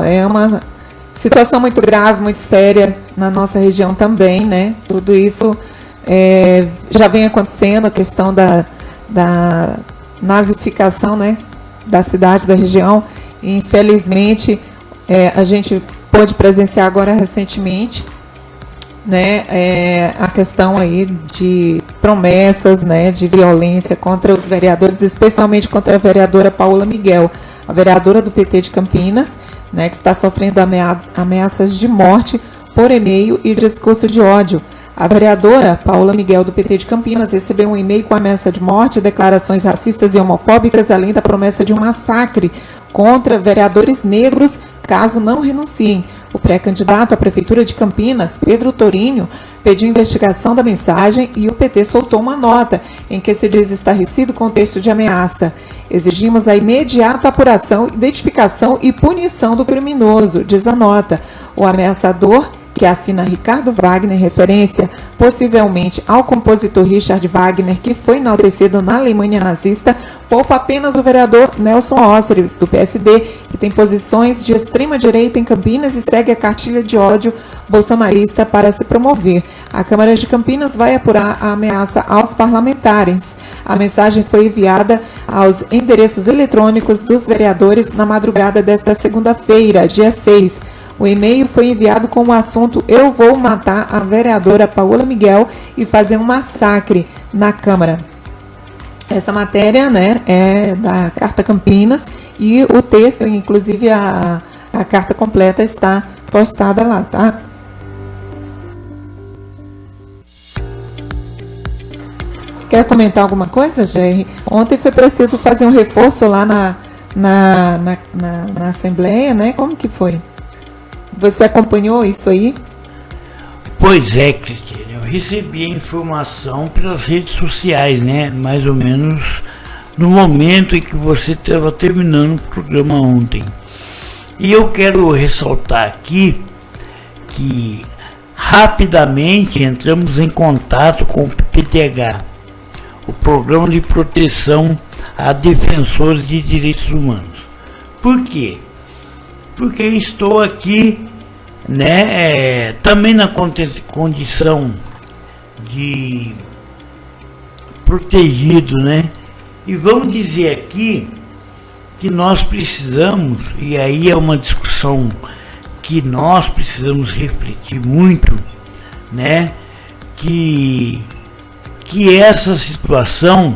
É uma situação muito grave, muito séria na nossa região também, né? Tudo isso já vem acontecendo, a questão da nazificação, né, da cidade, da região. E, infelizmente, a gente pôde presenciar agora recentemente, né, a questão aí de promessas, né, de violência contra os vereadores, especialmente contra a vereadora Paula Miguel, a vereadora do PT de Campinas, né, que está sofrendo ameaças de morte por e-mail e discurso de ódio. A vereadora Paula Miguel, do PT de Campinas, recebeu um e-mail com ameaça de morte, declarações racistas e homofóbicas, além da promessa de um massacre contra vereadores negros, caso não renunciem. O pré-candidato à Prefeitura de Campinas, Pedro Torinho, pediu investigação da mensagem e o PT soltou uma nota em que se diz estarrecido com o texto de ameaça. Exigimos a imediata apuração, identificação e punição do criminoso, diz a nota. O ameaçador, que assina Ricardo Wagner, referência possivelmente ao compositor Richard Wagner, que foi enaltecido na Alemanha nazista, poupa apenas o vereador Nelson Osseri, do PSD, que tem posições de extrema-direita em Campinas e segue a cartilha de ódio bolsonarista para se promover. A Câmara de Campinas vai apurar a ameaça aos parlamentares. A mensagem foi enviada aos endereços eletrônicos dos vereadores na madrugada desta segunda-feira, dia 6. O e-mail foi enviado com o assunto: eu vou matar a vereadora Paula Miguel e fazer um massacre na Câmara. Essa matéria, né, é da Carta Campinas e o texto, inclusive a carta completa, está postada lá, tá? Quer comentar alguma coisa, Jerry? Ontem foi preciso fazer um reforço lá na Assembleia, né? Como que foi? Você acompanhou isso aí? Pois é, Cristina, eu recebi a informação pelas redes sociais, né? Mais ou menos no momento em que você estava terminando o programa ontem. E eu quero ressaltar aqui que rapidamente entramos em contato com o PTH, o Programa de Proteção a Defensores de Direitos Humanos. Por quê? Porque estou aqui, né, também na condição de protegido, né? E vamos dizer aqui que nós precisamos, e aí é uma discussão que nós precisamos refletir muito, né? Que essa situação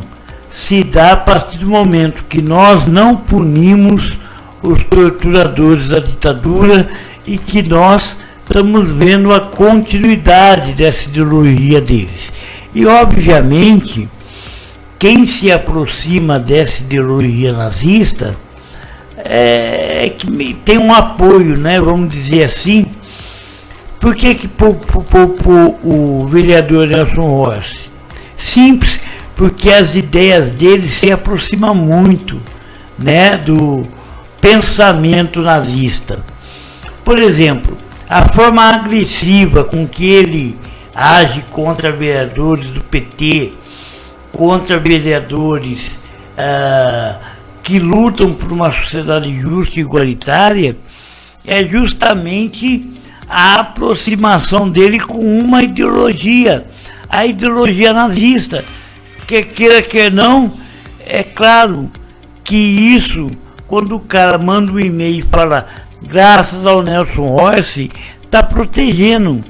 se dá a partir do momento que nós não punimos os torturadores da ditadura e que nós estamos vendo a continuidade dessa ideologia deles. E, obviamente, quem se aproxima dessa ideologia nazista é que tem um apoio, né, vamos dizer assim. Por que o vereador Nelson Rossi? Simples, porque as ideias dele se aproximam muito, né, do pensamento nazista. Por exemplo, a forma agressiva com que ele age contra vereadores do PT, contra vereadores que lutam por uma sociedade justa e igualitária, é justamente a aproximação dele com uma ideologia, a ideologia nazista. Quer queira, quer não, é claro que isso, quando o cara manda um e-mail e fala graças ao Nelson Rossi, está protegendo.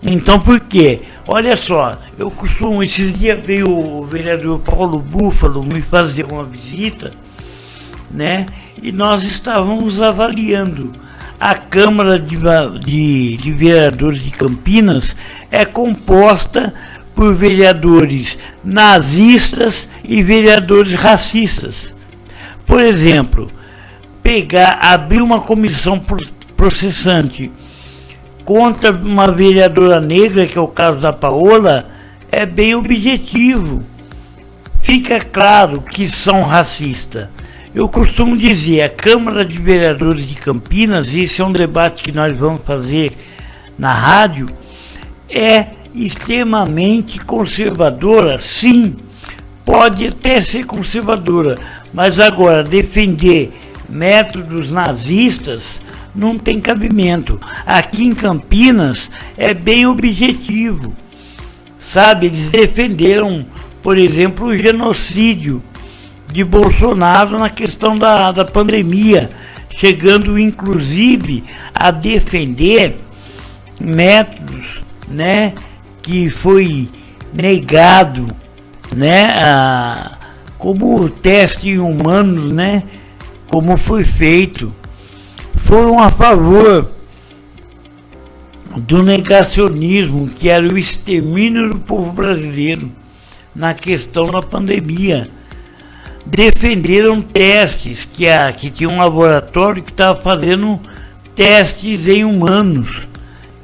Então por quê? Olha só, eu costumo, esses dias veio o vereador Paulo Búfalo me fazer uma visita, né? E nós estávamos avaliando. A Câmara de Vereadores de Campinas é composta por vereadores nazistas e vereadores racistas. Por exemplo, abrir uma comissão processante contra uma vereadora negra, que é o caso da Paola, é bem objetivo. Fica claro que são racistas. Eu costumo dizer, a Câmara de Vereadores de Campinas, e esse é um debate que nós vamos fazer na rádio, é extremamente conservadora. Sim, pode até ser conservadora, mas agora defender métodos nazistas não tem cabimento. Aqui em Campinas é bem objetivo, sabe? Eles defenderam, por exemplo, o genocídio de Bolsonaro na questão da pandemia, chegando inclusive a defender métodos, né, que foi negado, né, como teste em humanos, né, como foi feito. Foram a favor do negacionismo, que era o extermínio do povo brasileiro na questão da pandemia. Defenderam testes, que tinha um laboratório que estava fazendo testes em humanos.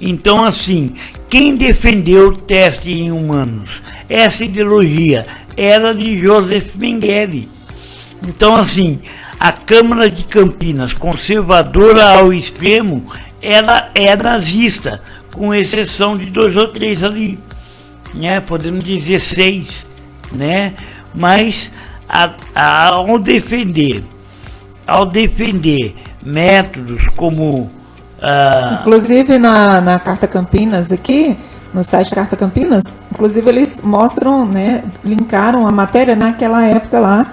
Então, assim, quem defendeu o teste em humanos? Essa ideologia era de Joseph Mengele. Então, assim, a Câmara de Campinas, conservadora ao extremo, ela é nazista, com exceção de 2 ou 3 ali, né? Podemos dizer 6, né? Mas ao defender métodos como inclusive na Carta Campinas aqui, no site Carta Campinas, inclusive eles mostram, né, linkaram a matéria naquela época lá,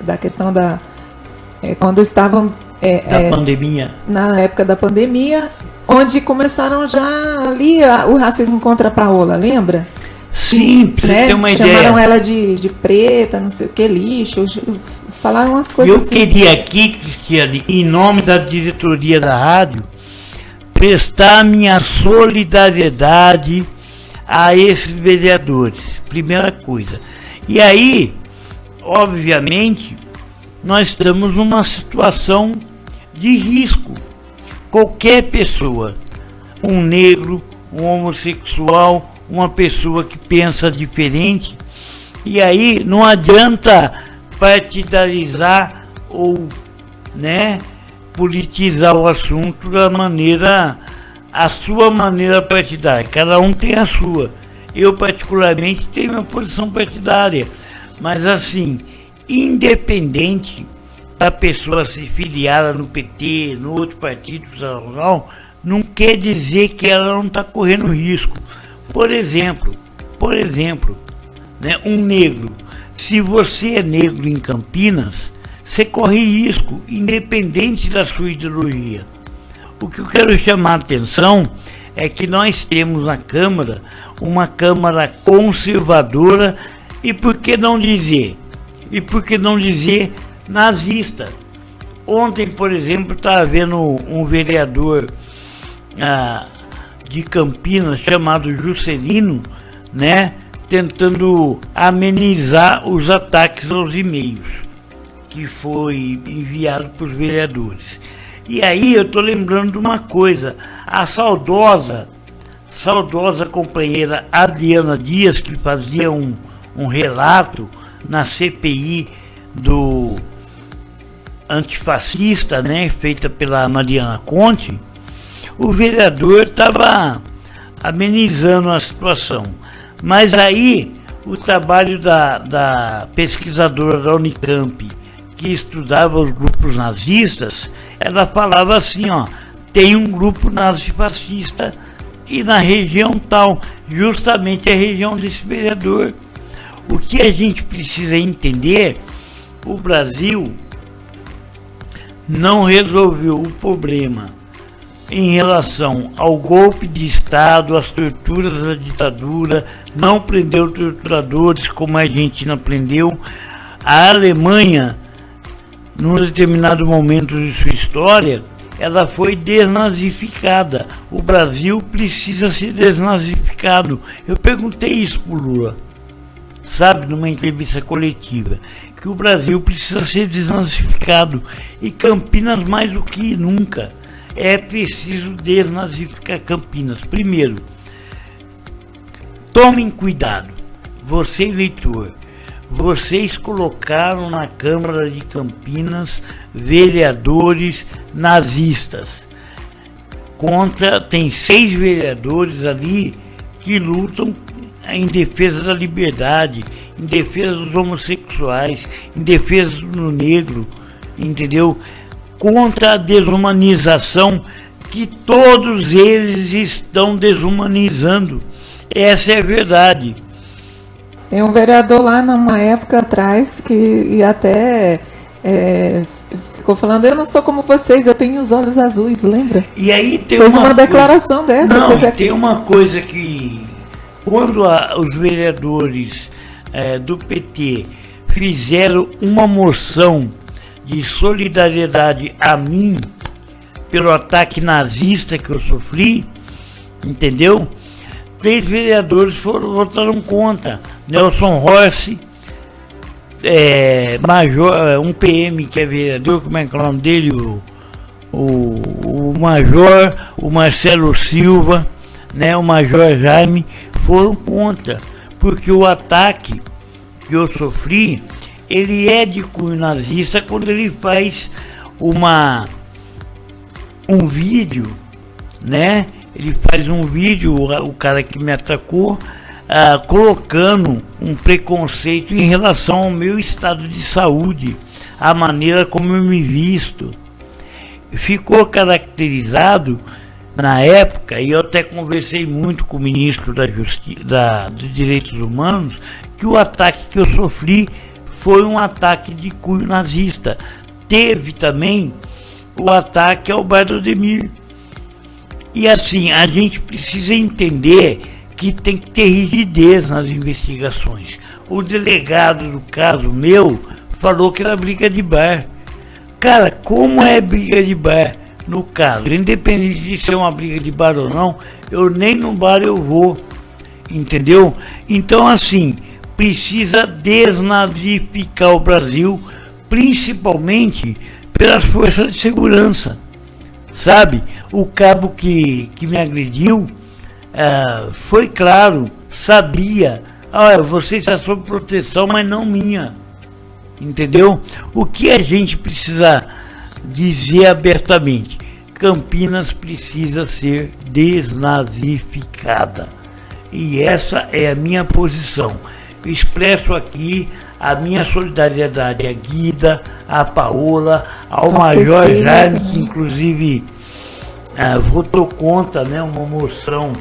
da questão da quando estavam da pandemia, na época da pandemia, onde começaram já ali o racismo contra a Paola, lembra? Sim, pra você ter uma ideia. Chamaram ela de preta, não sei o que, lixo, falaram umas coisas assim. Eu queria aqui, Cristiane, em nome da diretoria da rádio, prestar minha solidariedade a esses vereadores, primeira coisa. E aí, obviamente, nós estamos numa situação de risco. Qualquer pessoa, um negro, um homossexual, uma pessoa que pensa diferente, e aí não adianta partidarizar ou, né, politizar o assunto a sua maneira partidária. Cada um tem a sua. Eu particularmente tenho uma posição partidária, mas assim, independente da pessoa se filiar no PT, no outro partido, não quer dizer que ela não está correndo risco. Por exemplo, né, um negro, se você é negro em Campinas, você corre risco, independente da sua ideologia. O que eu quero chamar a atenção é que nós temos na Câmara uma Câmara conservadora e por que não dizer nazista. Ontem, por exemplo, estava vendo um vereador de Campinas chamado Juscelino, né, tentando amenizar os ataques aos e-mails que foi enviado para os vereadores. E aí eu estou lembrando de uma coisa, a saudosa companheira Adriana Dias, que fazia um relato na CPI do antifascista, né, feita pela Mariana Conte, o vereador estava amenizando a situação. Mas aí o trabalho da pesquisadora da Unicamp, que estudava os grupos nazistas, ela falava assim, ó, tem um grupo nazifascista e na região tal, justamente a região desse vereador. O que a gente precisa entender, o Brasil não resolveu o problema em relação ao golpe de Estado, às torturas da ditadura, não prendeu torturadores como a Argentina prendeu. A Alemanha, num determinado momento de sua história, ela foi desnazificada. O Brasil precisa ser desnazificado. Eu perguntei isso para o Lula, sabe, numa entrevista coletiva, que o Brasil precisa ser desnazificado. E Campinas, mais do que nunca, é preciso desnazificar Campinas. Primeiro, tomem cuidado, você eleitor, vocês colocaram na Câmara de Campinas vereadores nazistas. Tem 6 vereadores ali que lutam em defesa da liberdade, em defesa dos homossexuais, em defesa do negro. entendeu? Contra a desumanização que todos eles estão desumanizando. Essa é a verdade. Tem um vereador lá numa época atrás que até ficou falando, eu não sou como vocês, eu tenho os olhos azuis, lembra? E aí tem Fez uma declaração dessa. Não, tem uma coisa que quando os vereadores do PT fizeram uma moção de solidariedade a mim pelo ataque nazista que eu sofri, entendeu? 3 vereadores votaram contra. Nelson Rossi, Major, um PM que é vereador, como é que é o nome dele? O Major, o Marcelo Silva, né, o Major Jaime, foram contra, porque o ataque que eu sofri, ele é de cunho nazista quando ele faz um vídeo, né? Ele faz um vídeo, o cara que me atacou, colocando um preconceito em relação ao meu estado de saúde, a maneira como eu me visto. Ficou caracterizado na época, e eu até conversei muito com o ministro dos Direitos Humanos, que o ataque que eu sofri foi um ataque de cunho nazista. Teve também o ataque ao Bar do Ademir. E assim, a gente precisa entender que tem que ter rigidez nas investigações. O delegado do caso meu falou que era briga de bar. Cara, como é briga de bar no caso? Independente de ser uma briga de bar ou não, eu nem no bar eu vou, entendeu? Então assim, precisa desnazificar o Brasil, principalmente pelas forças de segurança, sabe? O cabo que me agrediu foi claro, sabia, você está sob proteção, mas não minha, entendeu? O que a gente precisa dizer abertamente: Campinas precisa ser desnazificada, e essa é a minha posição. Eu expresso aqui a minha solidariedade à Guida, à Paola, ao Major Jaime, que inclusive votou contra, né, uma moção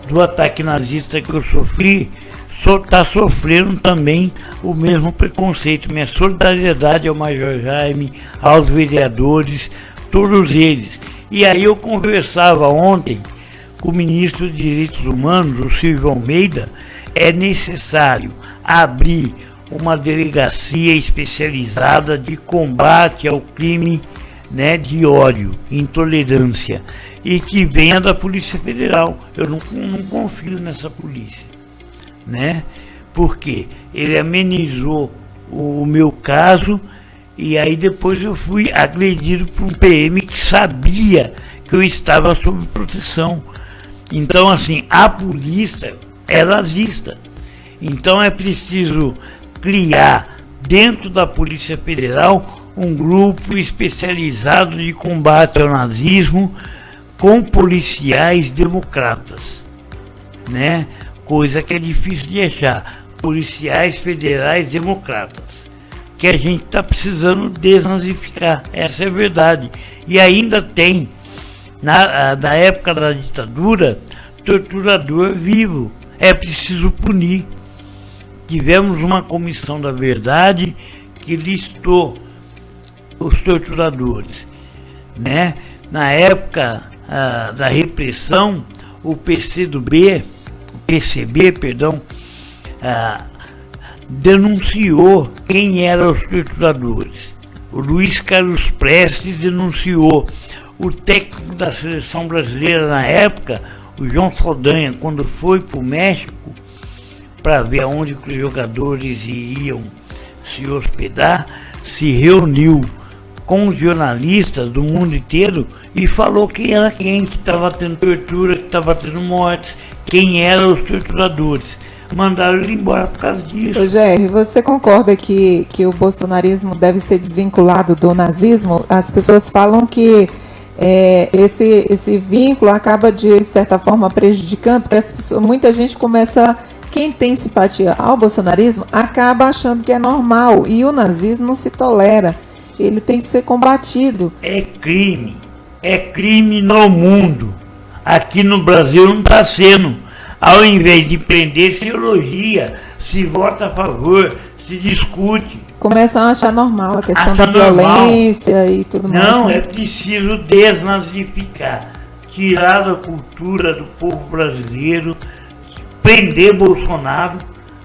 do ataque nazista que eu sofri. Está sofrendo também o mesmo preconceito. Minha solidariedade ao Major Jaime, aos vereadores, todos eles. E aí eu conversava ontem com o ministro de Direitos Humanos, o Silvio Almeida. É necessário abrir uma delegacia especializada de combate ao crime, né, de ódio, intolerância, e que venha da Polícia Federal. Eu não confio nessa polícia, né? Porque ele amenizou o meu caso, e aí depois eu fui agredido por um PM que sabia que eu estava sob proteção. Então assim, a polícia é nazista. Então é preciso criar dentro da Polícia Federal um grupo especializado de combate ao nazismo com policiais democratas, né? Coisa que é difícil de achar. Policiais federais democratas, que a gente está precisando desnazificar. Essa é a verdade. E ainda tem, na época da ditadura, torturador vivo. É preciso punir. Tivemos uma comissão da verdade que listou os torturadores, né? Na época da repressão, o PCB, denunciou quem eram os torturadores. O Luiz Carlos Prestes denunciou. O técnico da seleção brasileira na época, o João Saldanha, quando foi para o México para ver aonde os jogadores iriam se hospedar, se reuniu com jornalistas do mundo inteiro e falou quem era quem, que estava tendo tortura, que estava tendo mortes, quem eram os torturadores. Mandaram ele embora por causa disso. Jerry, você concorda que o bolsonarismo deve ser desvinculado do nazismo? As pessoas falam que esse vínculo acaba de certa forma prejudicando, porque muita gente começa a quem tem simpatia ao bolsonarismo acaba achando que é normal, e o nazismo não se tolera, ele tem que ser combatido. É crime no mundo. Aqui no Brasil não está sendo. Ao invés de prender, se elogia, se vota a favor, se discute. Começam a achar normal a questão Acha da violência e tudo mais. Não, né? é preciso desnazificar, tirar da cultura do povo brasileiro, prender Bolsonaro.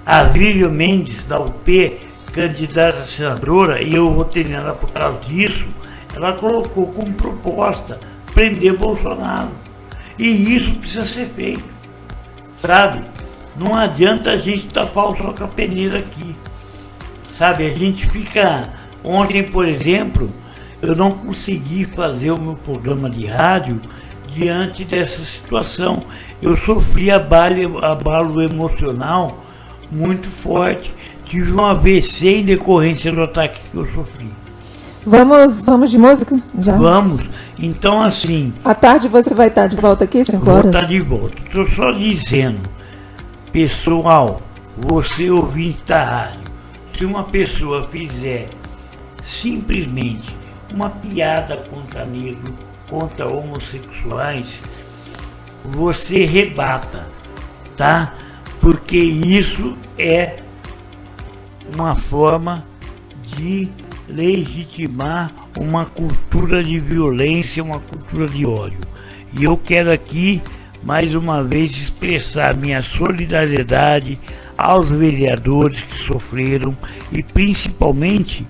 A Vivian Mendes, da UP, candidata a senadora, e eu votei nela por causa disso, ela colocou como proposta prender Bolsonaro. E isso precisa ser feito, sabe? Não adianta a gente tapar o sol com a peneira aqui, sabe? A gente fica... Ontem, por exemplo, eu não consegui fazer o meu programa de rádio diante dessa situação. Eu sofri abalo emocional muito forte. Tive um AVC em decorrência do ataque que eu sofri. Vamos de música? Já? Vamos. Então, assim... À tarde você vai estar de volta aqui, 5 horas? Vou estar de volta. Estou só dizendo, pessoal, você ouvinte da rádio, se uma pessoa fizer simplesmente uma piada contra negro, contra homossexuais, você rebata, tá? Porque isso é uma forma de legitimar uma cultura de violência, uma cultura de ódio. E eu quero aqui, mais uma vez, expressar minha solidariedade aos vereadores que sofreram e principalmente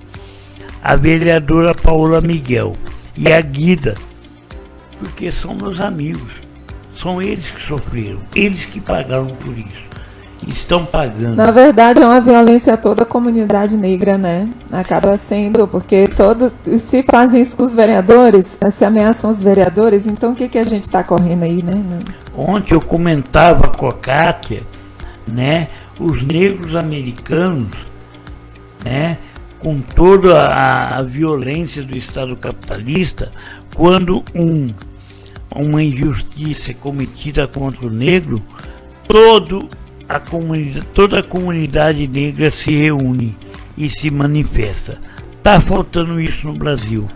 a vereadora Paula Miguel e a Guida, porque são meus amigos, são eles que sofreram, eles que pagaram por isso. Estão pagando. Na verdade, é uma violência a toda a comunidade negra, né? Acaba sendo, porque todos se fazem isso com os vereadores, se ameaçam os vereadores, então o que a gente está correndo aí, né? Ontem eu comentava com a Kátia, né? Os negros americanos, né? Com toda a violência do Estado capitalista, quando uma injustiça é cometida contra o negro, toda a comunidade negra se reúne e se manifesta. Está faltando isso no Brasil.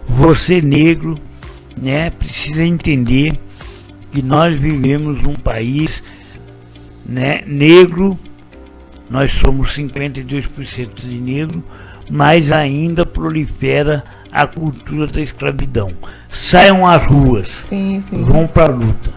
Você negro, né, precisa entender que nós vivemos num país, né, negro, nós somos 52% de negro, mas ainda prolifera a cultura da escravidão. Saiam às ruas, Sim. vão para a luta.